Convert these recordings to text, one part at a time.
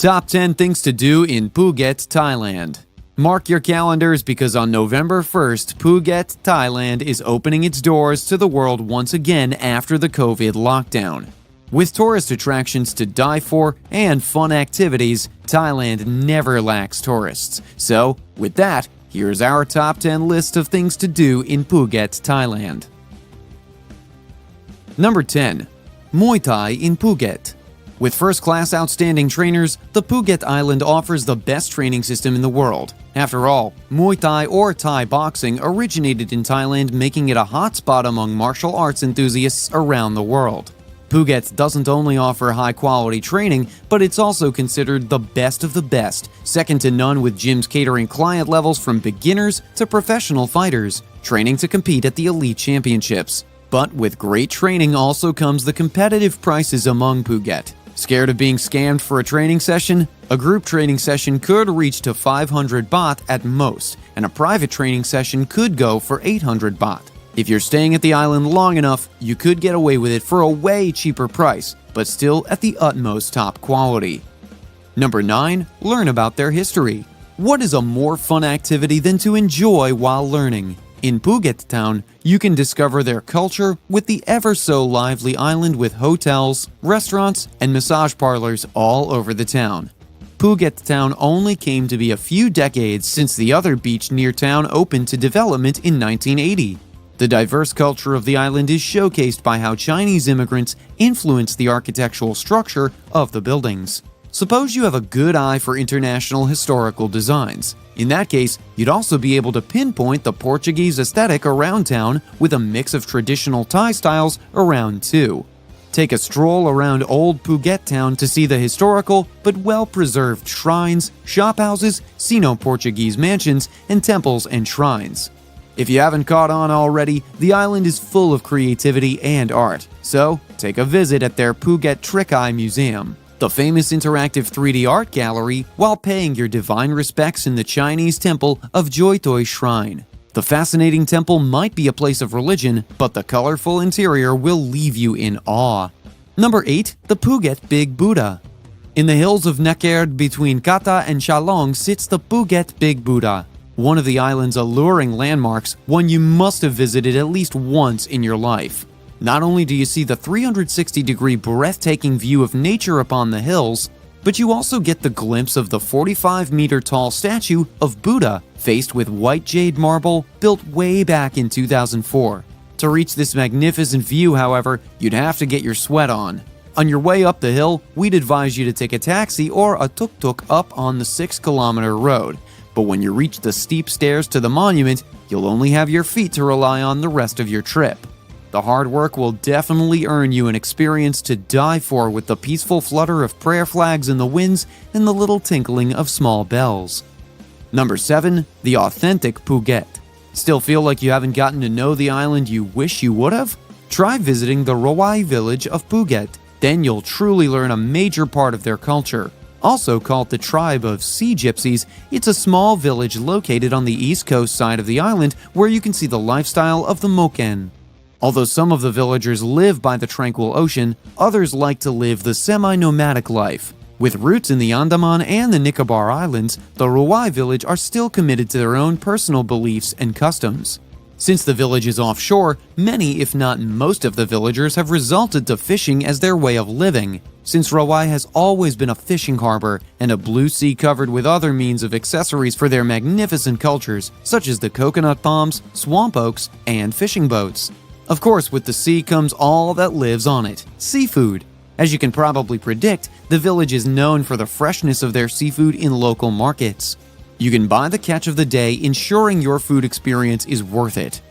Top 10 things to do in Phuket, Thailand. Mark your calendars because on November 1st, Phuket, Thailand is opening its doors to the world once again after the COVID lockdown. With tourist attractions to die for and fun activities, Thailand never lacks tourists. So, with that, here's our top 10 list of things to do in Phuket, Thailand. Number 10. Muay Thai in Phuket. With first-class outstanding trainers, the Phuket Island offers the best training system in the world. After all, Muay Thai or Thai boxing originated in Thailand, making it a hotspot among martial arts enthusiasts around the world. Phuket doesn't only offer high-quality training, but it's also considered the best of the best, second to none with gyms catering client levels from beginners to professional fighters, training to compete at the elite championships. But with great training also comes the competitive prices among Phuket. Scared of being scammed for a training session? A group training session could reach to 500 baht at most, and a private training session could go for 800 baht. If you're staying at the island long enough, you could get away with it for a way cheaper price, but still at the utmost top quality. Number 9. Learn about their history. What is a more fun activity than to enjoy while learning? In Phuket town, you can discover their culture with the ever-so-lively island with hotels, restaurants, and massage parlors all over the town. Phuket town only came to be a few decades since the other beach near town opened to development in 1980. The diverse culture of the island is showcased by how Chinese immigrants influenced the architectural structure of the buildings. Suppose you have a good eye for international historical designs. In that case, you'd also be able to pinpoint the Portuguese aesthetic around town with a mix of traditional Thai styles around too. Take a stroll around old Phuket town to see the historical but well-preserved shrines, shophouses, Sino-Portuguese mansions, and temples and shrines. If you haven't caught on already, the island is full of creativity and art, so take a visit at their Phuket Trickeye Museum, the famous interactive 3D art gallery, while paying your divine respects in the Chinese temple of Joy Toi Shrine. The fascinating temple might be a place of religion, but the colorful interior will leave you in awe. Number 8. The Phuket Big Buddha. In the hills of Nakerd between Kata and Chalong sits the Phuket Big Buddha, one of the island's alluring landmarks, one you must have visited at least once in your life. Not only do you see the 360-degree breathtaking view of nature upon the hills, but you also get the glimpse of the 45-meter-tall statue of Buddha faced with white jade marble built way back in 2004. To reach this magnificent view, however, you'd have to get your sweat on. On your way up the hill, we'd advise you to take a taxi or a tuk-tuk up on the 6-kilometer road. But when you reach the steep stairs to the monument, you'll only have your feet to rely on the rest of your trip. The hard work will definitely earn you an experience to die for with the peaceful flutter of prayer flags in the winds and the little tinkling of small bells. Number 7. The Authentic Phuket. Still feel like you haven't gotten to know the island you wish you would have? Try visiting the Muay village of Phuket. Then you'll truly learn a major part of their culture. Also called the tribe of Sea Gypsies, it's a small village located on the east coast side of the island where you can see the lifestyle of the Moken. Although some of the villagers live by the tranquil ocean, others like to live the semi-nomadic life. With roots in the Andaman and the Nicobar Islands, the Muay village are still committed to their own personal beliefs and customs. Since the village is offshore, many if not most of the villagers have resorted to fishing as their way of living. Since Muay has always been a fishing harbor and a blue sea covered with other means of accessories for their magnificent cultures, such as the coconut palms, swamp oaks, and fishing boats. Of course, with the sea comes all that lives on it, seafood. As you can probably predict, the village is known for the freshness of their seafood in local markets. You can buy the catch of the day, ensuring your food experience is worth it.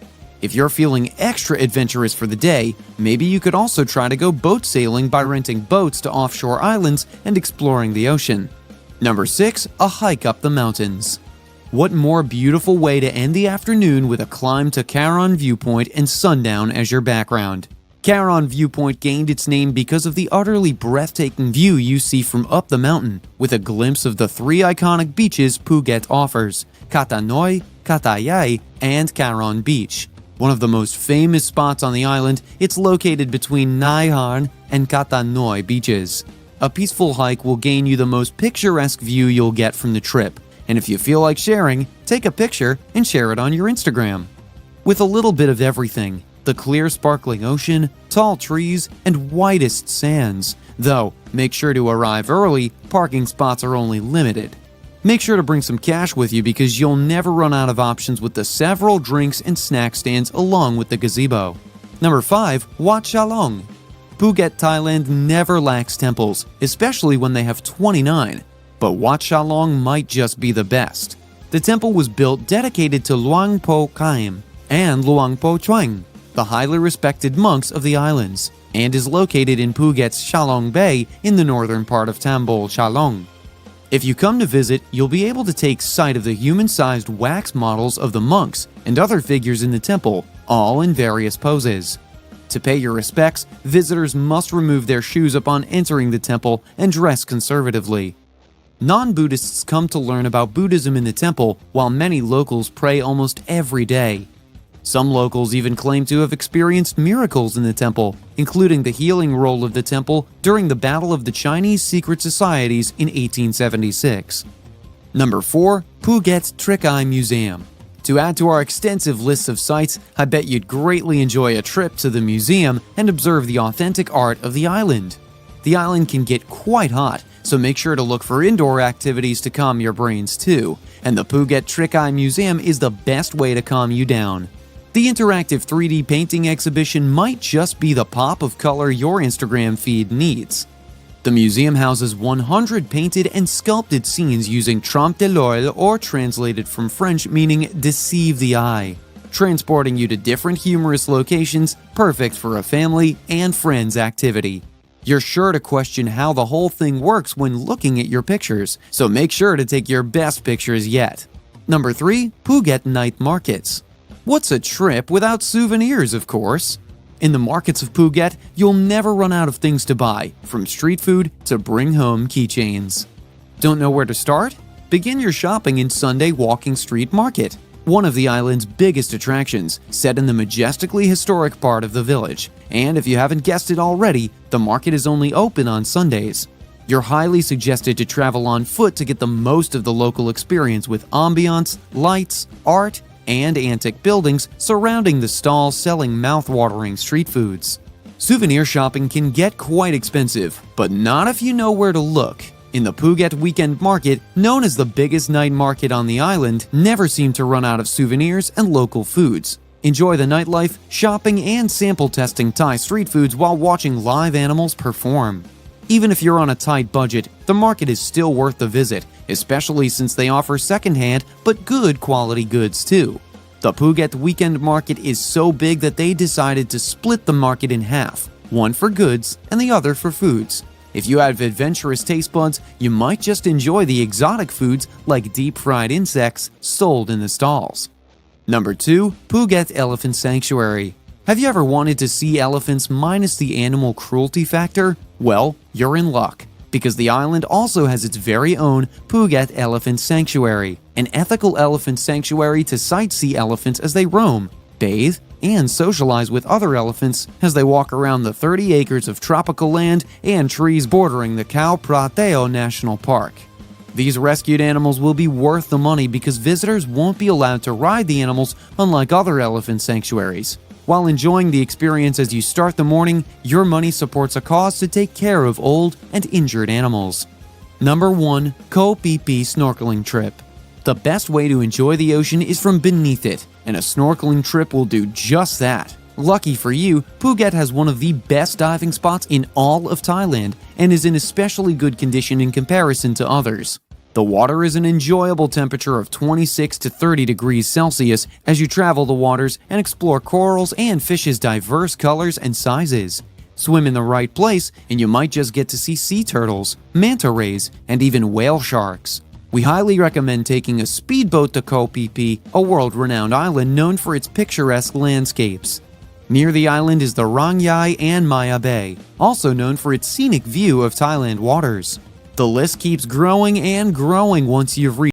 If you're feeling extra adventurous for the day, maybe you could also try to go boat sailing by renting boats to offshore islands and exploring the ocean. Number 6. A hike up the mountains. What more beautiful way to end the afternoon with a climb to Karon Viewpoint and sundown as your background. Karon Viewpoint gained its name because of the utterly breathtaking view you see from up the mountain, with a glimpse of the 3 iconic beaches Phuket offers, Kata Noi, Pattaya, and Karon Beach. One of the most famous spots on the island, it's located between Nai Harn and Kata Noi beaches. A peaceful hike will gain you the most picturesque view you'll get from the trip, and if you feel like sharing, take a picture and share it on your Instagram. With a little bit of everything, the clear sparkling ocean, tall trees, and whitest sands. Though, make sure to arrive early, parking spots are only limited. Make sure to bring some cash with you because you'll never run out of options with the several drinks and snack stands along with the gazebo. Number 5. Wat Chalong. Phuket, Thailand never lacks temples, especially when they have 29, but Wat Chalong might just be the best. The temple was built dedicated to Wat Phra Kaew and Wat Pho Chuang, the highly respected monks of the islands, and is located in Phuket's Chalong Bay in the northern part of Tambol Chalong. If you come to visit, you'll be able to take sight of the human-sized wax models of the monks and other figures in the temple, all in various poses. To pay your respects, visitors must remove their shoes upon entering the temple and dress conservatively. Non-Buddhists come to learn about Buddhism in the temple, while many locals pray almost every day. Some locals even claim to have experienced miracles in the temple, including the healing role of the temple during the Battle of the Chinese Secret Societies in 1876. Number 4. Phuket Trickeye Museum. To add to our extensive list of sites, I bet you'd greatly enjoy a trip to the museum and observe the authentic art of the island. The island can get quite hot, so make sure to look for indoor activities to calm your brains too, and the Phuket Trickeye Museum is the best way to calm you down. The interactive 3D painting exhibition might just be the pop of color your Instagram feed needs. The museum houses 100 painted and sculpted scenes using trompe l'oeil, or translated from French meaning deceive the eye, transporting you to different humorous locations, perfect for a family and friends activity. You're sure to question how the whole thing works when looking at your pictures, so make sure to take your best pictures yet. Number 3. Phuket Night Markets. What's a trip without souvenirs, of course? In the markets of Phuket, you'll never run out of things to buy, from street food to bring home keychains. Don't know where to start? Begin your shopping in Sunday Walking Street Market, one of the island's biggest attractions, set in the majestically historic part of the village. And if you haven't guessed it already, the market is only open on Sundays. You're highly suggested to travel on foot to get the most of the local experience with ambiance, lights, art, and antique buildings surrounding the stalls selling mouth-watering street foods. Souvenir shopping can get quite expensive, but not if you know where to look. In the Phuket Weekend Market, known as the biggest night market on the island, never seem to run out of souvenirs and local foods. Enjoy the nightlife, shopping, and sample testing Thai street foods while watching live animals perform. Even if you're on a tight budget, the market is still worth the visit, especially since they offer secondhand but good quality goods too. The Phuket Weekend Market is so big that they decided to split the market in half, one for goods and the other for foods. If you have adventurous taste buds, you might just enjoy the exotic foods like deep-fried insects sold in the stalls. Number 2. Phuket Elephant Sanctuary. Have you ever wanted to see elephants minus the animal cruelty factor? Well, you're in luck, because the island also has its very own Phuket Elephant Sanctuary, an ethical elephant sanctuary to sightsee elephants as they roam, bathe, and socialize with other elephants as they walk around the 30 acres of tropical land and trees bordering the Koh Phi Phi National Park. These rescued animals will be worth the money because visitors won't be allowed to ride the animals unlike other elephant sanctuaries. While enjoying the experience as you start the morning, your money supports a cause to take care of old and injured animals. Number 1. Koh Phi Phi Snorkeling Trip. The best way to enjoy the ocean is from beneath it, and a snorkeling trip will do just that. Lucky for you, Phuket has one of the best diving spots in all of Thailand and is in especially good condition in comparison to others. The water is an enjoyable temperature of 26 to 30 degrees Celsius as you travel the waters and explore corals and fish's diverse colors and sizes. Swim in the right place and you might just get to see sea turtles, manta rays, and even whale sharks. We highly recommend taking a speedboat to Koh Phi Phi, a world-renowned island known for its picturesque landscapes. Near the island is the Rang Yai and Maya Bay, also known for its scenic view of Thailand waters. The list keeps growing and growing once you've reached